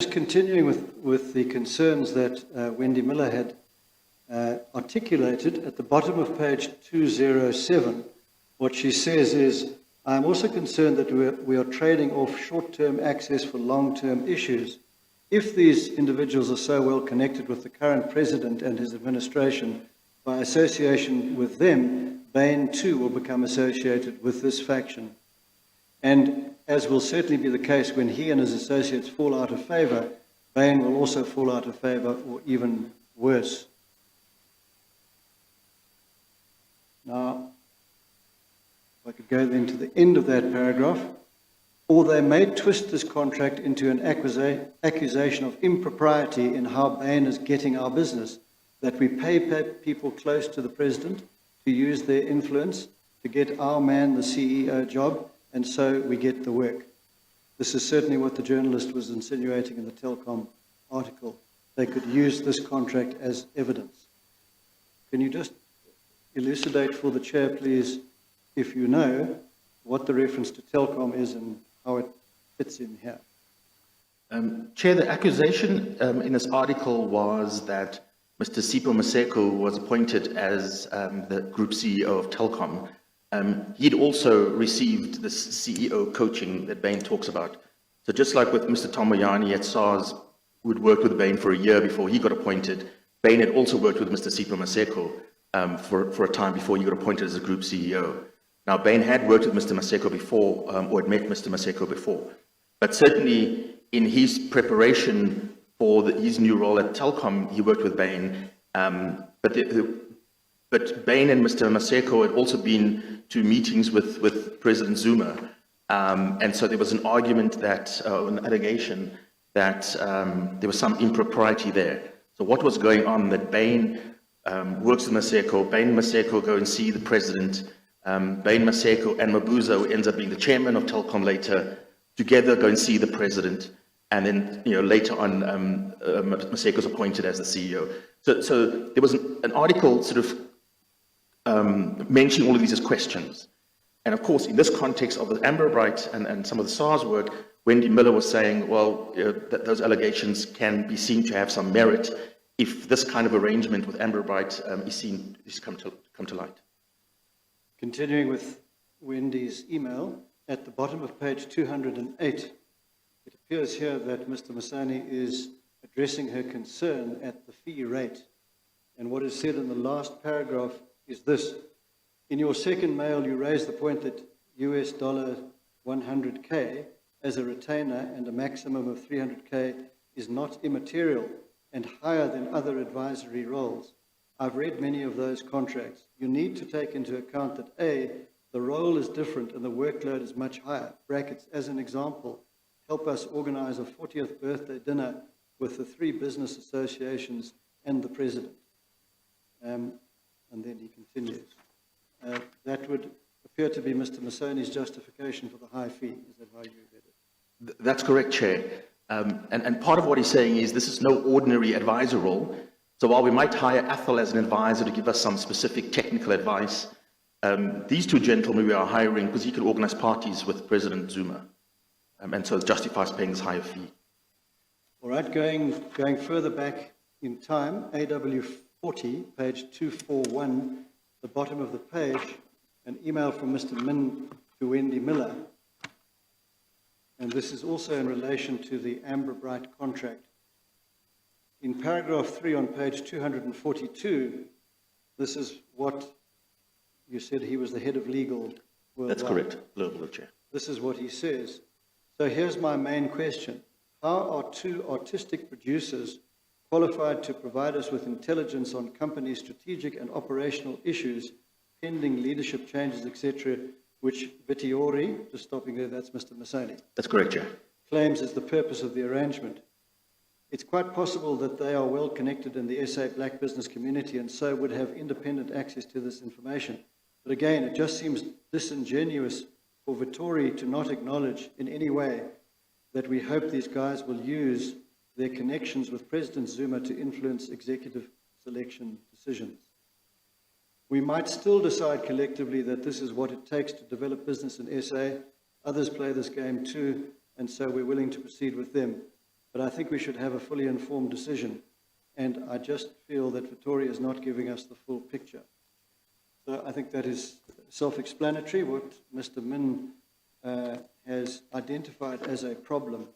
Just continuing with the concerns that Wendy Miller had articulated, at the bottom of page 207, what she says is, I'm also concerned that we are trading off short-term access for long-term issues. If these individuals are so well connected with the current president and his administration, by association with them, Bain too will become associated with this faction. And as will certainly be the case when he and his associates fall out of favour, Bain will also fall out of favour, or even worse. Now, if I could go then to the end of that paragraph, or they may twist this contract into an accusation of impropriety in how Bain is getting our business, that we pay people close to the president to use their influence to get our man the CEO job, and so we get the work. This is certainly what the journalist was insinuating in the Telkom article. They could use this contract as evidence. Can you just elucidate for the chair, please, if you know, what the reference to Telkom is and how it fits in here? Chair, the accusation in this article was that Mr. Sipho Maseko was appointed as the group CEO of Telkom. He'd also received this CEO coaching that Bain talks about. So just like with Mr. Tom Moyane at Sars, who'd worked with Bain for a year before he got appointed, Bain had also worked with Mr. Sipho Maseko for a time before he got appointed as a group CEO. Now, Bain had worked with Mr. Maseko before, or had met Mr. Maseko before. But certainly in his preparation for his new role at Telkom, he worked with Bain. But Bain and Mr. Maseko had also been to meetings with President Zuma. And so there was an argument that, an allegation that there was some impropriety there. So what was going on, that Bain works with Maseko, Bain and Maseko go and see the president, Bain, Maseko and Mabuza, who ends up being the chairman of Telkom later, together go and see the president, and then later on Maseko was appointed as the CEO. So there was an article sort of mentioning all of these as questions. And of course, in this context of the Amber Bright and some of the SARS work, Wendy Miller was saying, well, that those allegations can be seen to have some merit if this kind of arrangement with Amber Bright is seen to come to light. Continuing with Wendy's email, at the bottom of page 208, it appears here that Mr. Moyane is addressing her concern at the fee rate. And what is said in the last paragraph is this: in your second mail, you raised the point that US $100K as a retainer and a maximum of 300K is not immaterial and higher than other advisory roles. I've read many of those contracts. You need to take into account that A, the role is different and the workload is much higher. Brackets, as an example, help us organize a 40th birthday dinner with the 3 business associations and the president. And then he continues. That would appear to be Mr. Moyane's justification for the high fee. Is that how you read it? That's correct, Chair. And part of what he's saying is this is no ordinary advisor role. So while we might hire Athol as an advisor to give us some specific technical advice, these 2 gentlemen we are hiring because he could organize parties with President Zuma. And so it justifies paying this higher fee. All right, going further back in time, AW40, page 241, the bottom of the page, an email from Mr. Min to Wendy Miller. And this is also in relation to the Amber Bright contract. In paragraph 3 on page 242, this is what you said he was the head of legal worldwide. That's correct, Global Chair. This is what he says. So here's my main question. How are 2 artistic producers qualified to provide us with intelligence on companies' strategic and operational issues, pending leadership changes, etc., which Vitiori, just stopping there, that's Mr. Moyane. That's correct, Chair. Claims is the purpose of the arrangement. It's quite possible that they are well connected in the SA black business community and so would have independent access to this information. But again, it just seems disingenuous for Vitiori to not acknowledge in any way that we hope these guys will use their connections with President Zuma to influence executive selection decisions. We might still decide collectively that this is what it takes to develop business in SA. Others play this game too, and so we're willing to proceed with them. But but I think we should have a fully informed decision. And I just feel that Victoria is not giving us the full picture. So I think that is self-explanatory. What Mr. Min has identified as a problem